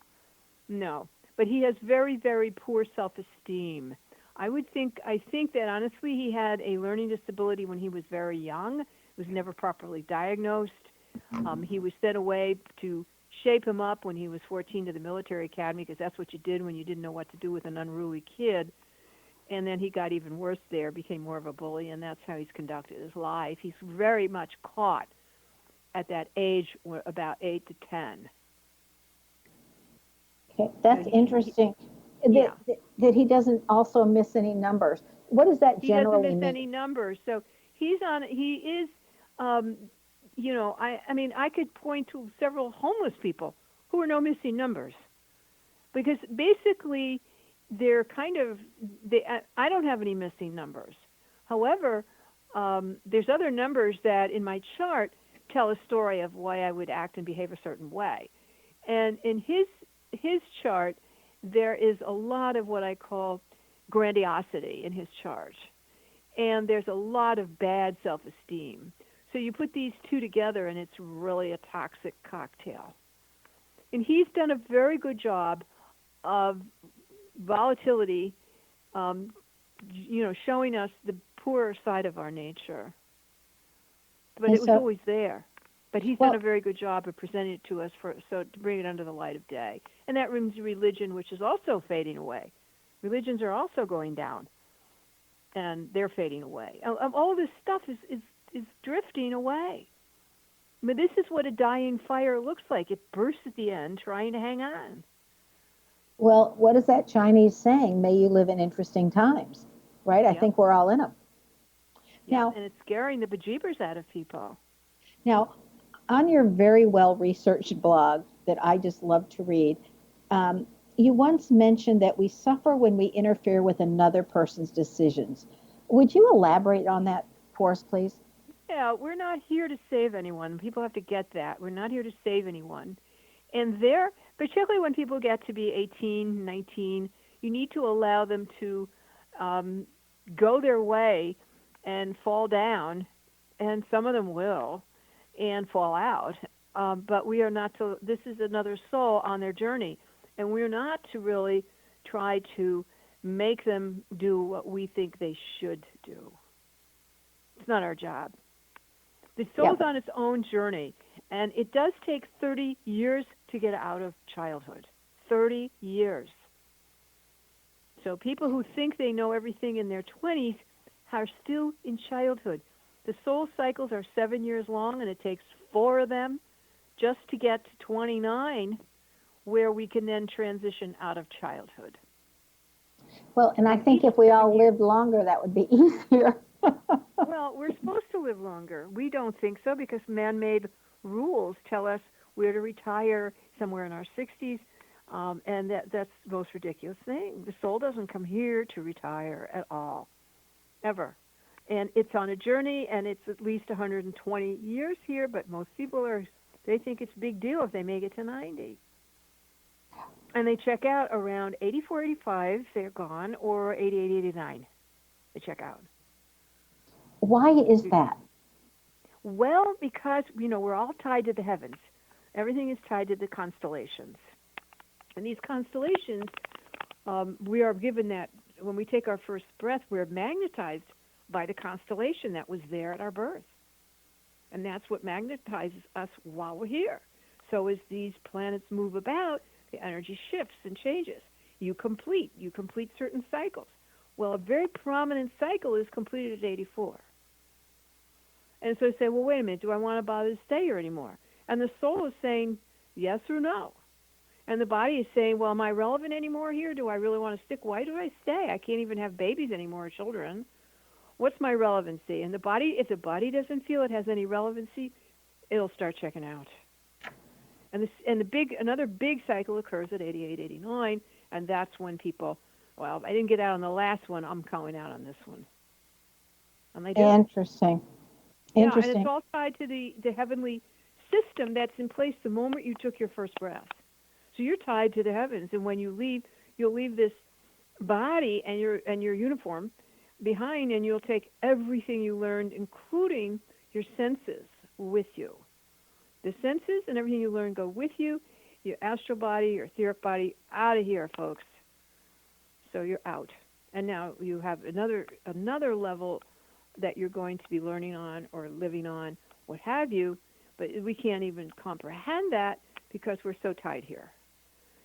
S3: No, but he has very, very poor self-esteem. I think that honestly he had a learning disability when he was very young. It was never properly diagnosed. He was sent away to shape him up when he was 14 to the military academy, because that's what you did when you didn't know what to do with an unruly kid. And then he got even worse there, became more of a bully, and that's how he's conducted his life. He's very much caught at that age, about 8 to 10.
S2: Okay, that's interesting. That he doesn't also miss any numbers. What does that generally mean?
S3: He doesn't miss any numbers. So he is, I mean, I could point to several homeless people who are no missing numbers. Because basically, they're kind of, I don't have any missing numbers. However, there's other numbers that in my chart tell a story of why I would act and behave a certain way. And in his chart, there is a lot of what I call grandiosity in his chart. And there's a lot of bad self-esteem. So you put these two together, and it's really a toxic cocktail. And he's done a very good job of volatility, showing us the poorer side of our nature. But it was always there. But he's done a very good job of presenting it to us to bring it under the light of day. And that means religion, which is also fading away. Religions are also going down, and they're fading away. All of this stuff is drifting away. I mean, this is what a dying fire looks like. It bursts at the end, trying to hang on.
S2: Well, what is that Chinese saying? May you live in interesting times, right? Yeah. I think we're all in them.
S3: Yeah,
S2: now,
S3: and it's scaring the bejeebers out of people.
S2: Now, on your very well-researched blog that I just love to read, you once mentioned that we suffer when we interfere with another person's decisions. Would you elaborate on that for us, please?
S3: Yeah, we're not here to save anyone. People have to get that. We're not here to save anyone. And particularly when people get to be 18, 19, you need to allow them to go their way and fall down, and some of them will, and fall out. But we are not to, this is another soul on their journey. And we're not to really try to make them do what we think they should do. It's not our job. The soul's on its own journey, and it does take 30 years to get out of childhood. 30 years. So people who think they know everything in their 20s are still in childhood. The soul cycles are 7 years long, and it takes 4 of them just to get to 29, where we can then transition out of childhood.
S2: Well, and I think if we all lived longer, that would be easier.
S3: Well, we're supposed to live longer. We don't think so because man-made rules tell us we're to retire somewhere in our 60s, and that's the most ridiculous thing. The soul doesn't come here to retire at all, ever. And it's on a journey, and it's at least 120 years here, but most people they think it's a big deal if they make it to 90. And they check out around 84, 85, they're gone, or 88, 89, they check out.
S2: Why is that?
S3: Well, because, we're all tied to the heavens. Everything is tied to the constellations. And these constellations, we are given that, when we take our first breath, we're magnetized by the constellation that was there at our birth. And that's what magnetizes us while we're here. So as these planets move about, the energy shifts and changes. You complete certain cycles. Well, a very prominent cycle is completed at 84. And so I say, well, wait a minute, do I want to bother to stay here anymore? And the soul is saying yes or no. And the body is saying, well, am I relevant anymore here? Do I really want to stick? Why do I stay? I can't even have babies anymore, children. What's my relevancy? And the body, if the body doesn't feel it has any relevancy, it'll start checking out. And another big cycle occurs at 88, 89, and that's when people, well, I didn't get out on the last one, I'm going out on this one. And they do.
S2: Interesting.
S3: Yeah, and it's all tied to the heavenly system that's in place the moment you took your first breath. So you're tied to the heavens, and when you leave, you'll leave this body and your uniform behind, and you'll take everything you learned, including your senses, with you. The senses and everything you learn go with you. Your astral body, your etheric body, out of here, folks. So you're out. And now you have another level that you're going to be learning on or living on, what have you, but we can't even comprehend that because we're so tied here.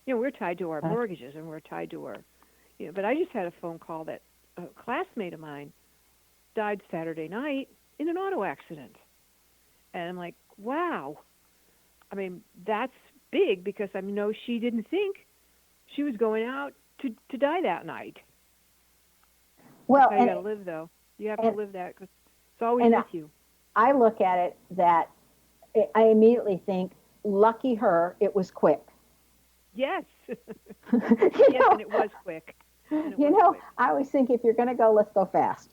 S3: We're tied to our mortgages, and we're tied to our, but I just had a phone call that a classmate of mine died Saturday night in an auto accident. And I'm like, wow. I mean, that's big because I know she didn't think she was going out to die that night.
S2: Well,
S3: that's how you got to live, though. You have to live that because it's always with you.
S2: I look at it that I immediately think, lucky her, it was quick.
S3: Yes. Yes, and it was quick. Quick.
S2: I always think if you're going to go, let's go fast.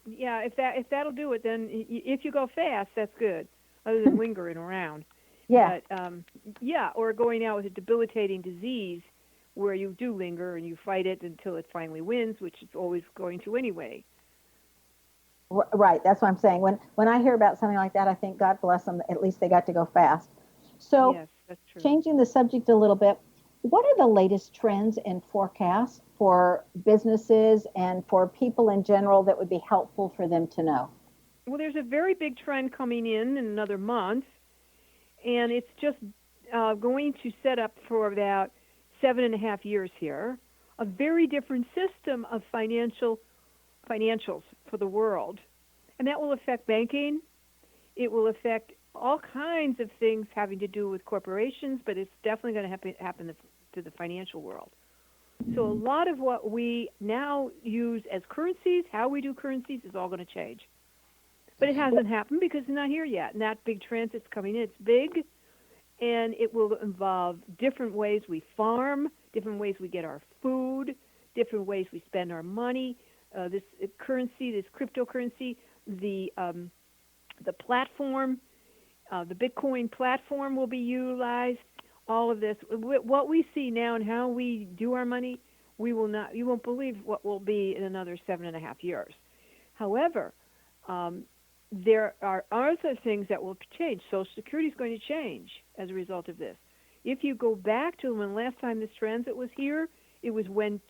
S3: Yeah, if that'll do it, then if you go fast, that's good, other than lingering around.
S2: Yeah.
S3: But, or going out with a debilitating disease where you do linger and you fight it until it finally wins, which it's always going to anyway.
S2: Right, that's what I'm saying. When I hear about something like that, I think, God bless them, at least they got to go fast. So,
S3: yes, that's true.
S2: Changing the subject a little bit, what are the latest trends and forecasts for businesses and for people in general that would be helpful for them to know?
S3: Well, there's a very big trend coming in another month, and it's just going to set up for about 7.5 years here, a very different system of financials for the world. And that will affect banking. It will affect all kinds of things having to do with corporations, but it's definitely going to happen to the financial world. So a lot of what we now use as currencies, how we do currencies, is all going to change. But it hasn't happened because it's not here yet. And that big transit's coming in. It's big, and it will involve different ways we farm, different ways we get our food, different ways we spend our money. This currency, this cryptocurrency, the platform, the Bitcoin platform will be utilized. All of this, what we see now and how we do our money, you won't believe what will be in another 7.5 years. However, there are other things that will change. Social Security is going to change as a result of this. If you go back to when last time this transit was here, it was when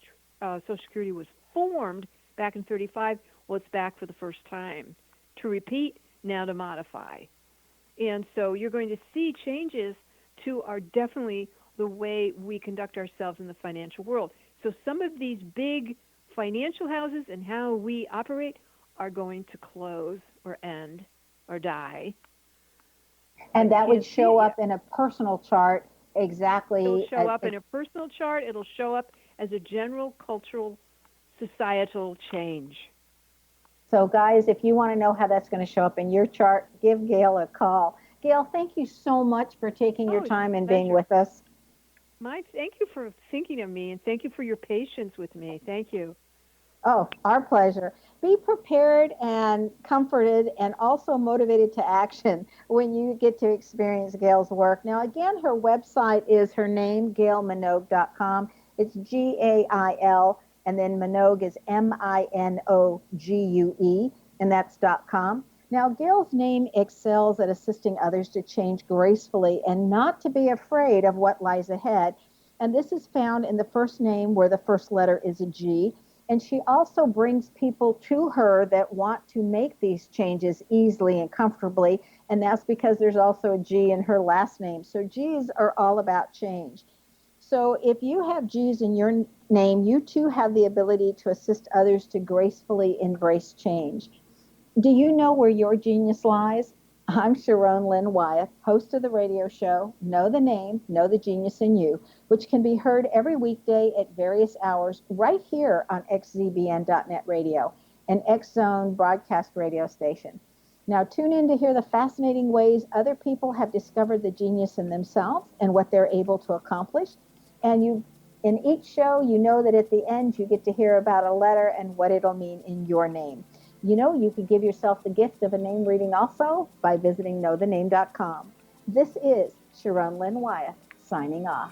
S3: Social Security was formed back in 35. Well, it's back for the first time. To repeat, now to modify. And so you're going to see changes to definitely the way we conduct ourselves in the financial world. So some of these big financial houses and how we operate are going to close or end or die.
S2: And that would show up in a personal chart exactly.
S3: It'll show up in a personal chart. It'll show up as a general cultural, societal change.
S2: So, guys, if you want to know how that's going to show up in your chart, give Gail a call. Gail, thank you so much for taking your time and being with us.
S3: Thank you for thinking of me, and thank you for your patience with me. Thank you.
S2: Oh, our pleasure. Be prepared and comforted and also motivated to action when you get to experience Gail's work. Now, again, her website is her name, GailMinogue.com. It's Gail, and then Minogue is Minogue, and that's .com. Now, Gail's name excels at assisting others to change gracefully and not to be afraid of what lies ahead. And this is found in the first name where the first letter is a G. And she also brings people to her that want to make these changes easily and comfortably. And that's because there's also a G in her last name. So G's are all about change. So if you have G's in your name, you too have the ability to assist others to gracefully embrace change. Do you know where your genius lies? I'm Sharon Lynn Wyeth, host of the radio show, Know the Name, Know the Genius in You, which can be heard every weekday at various hours right here on xzbn.net radio, an X-Zone broadcast radio station. Now tune in to hear the fascinating ways other people have discovered the genius in themselves and what they're able to accomplish. And in each show, you know that at the end, you get to hear about a letter and what it'll mean in your name. You know, you could give yourself the gift of a name reading also by visiting knowthename.com. This is Sharon Lynn Wyeth signing off.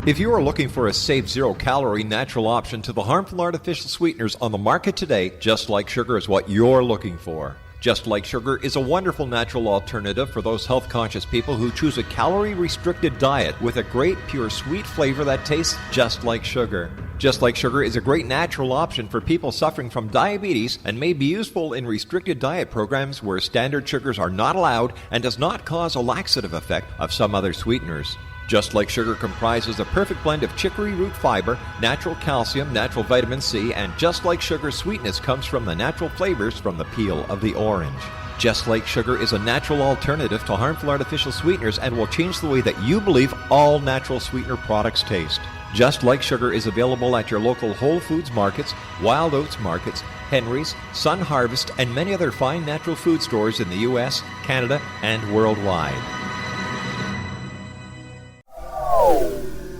S1: If you are looking for a safe, zero-calorie natural option to the harmful artificial sweeteners on the market today, Just Like Sugar is what you're looking for. Just Like Sugar is a wonderful natural alternative for those health-conscious people who choose a calorie-restricted diet with a great, pure, sweet flavor that tastes just like sugar. Just Like Sugar is a great natural option for people suffering from diabetes and may be useful in restricted diet programs where standard sugars are not allowed and does not cause a laxative effect of some other sweeteners. Just Like Sugar comprises a perfect blend of chicory root fiber, natural calcium, natural vitamin C, and Just Like Sugar's sweetness comes from the natural flavors from the peel of the orange. Just Like Sugar is a natural alternative to harmful artificial sweeteners and will change the way that you believe all natural sweetener products taste. Just Like Sugar is available at your local Whole Foods markets, Wild Oats markets, Henry's, Sun Harvest, and many other fine natural food stores in the U.S., Canada, and worldwide.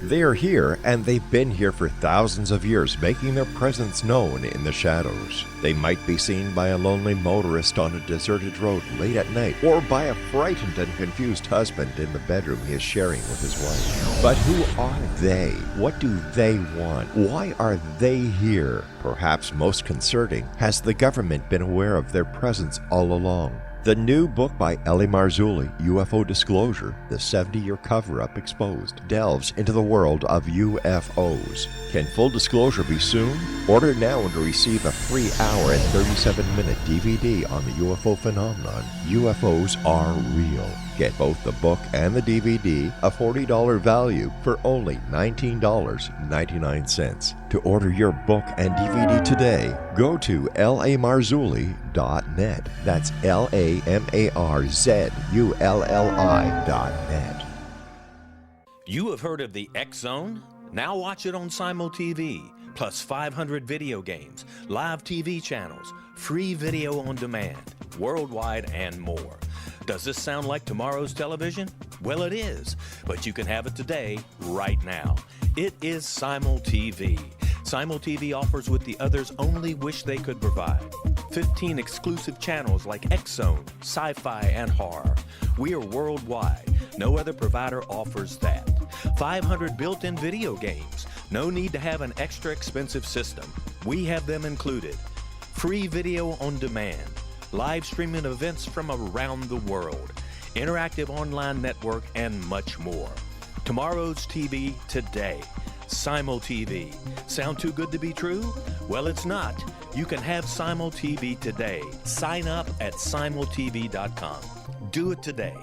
S1: They are here, and they've been here for thousands of years, making their presence known in the shadows. They might be seen by a lonely motorist on a deserted road late at night, or by a frightened and confused husband in the bedroom he is sharing with his wife. But who are they? What do they want? Why are they here? Perhaps most concerning, has the government been aware of their presence all along? The new book by Ellie Marzulli, UFO Disclosure, the 70-year cover-up exposed, delves into the world of UFOs. Can full disclosure be soon? Order now and receive a free hour and 37-minute DVD on the UFO phenomenon. UFOs are real. Get both the book and the DVD, a $40 value, for only $19.99. To order your book and DVD today, go to lamarzulli.net. That's LAMARZULLI.net.
S8: You have heard of the X-Zone? Now watch it on Simul TV, plus 500 video games, live TV channels, free video on demand, worldwide, and more. Does this sound like tomorrow's television? Well, it is, but you can have it today, right now. It is Simul TV. Simul TV offers what the others only wish they could provide. 15 exclusive channels like X-Zone, Sci-Fi, and Horror. We are worldwide. No other provider offers that. 500 built-in video games. No need to have an extra expensive system. We have them included. Free video on demand. Live streaming events from around the world. Interactive online network, and much more. Tomorrow's TV today. Simul TV. Sound too good to be true? Well, it's not. You can have Simul TV today. Sign up at simultv.com. Do it today.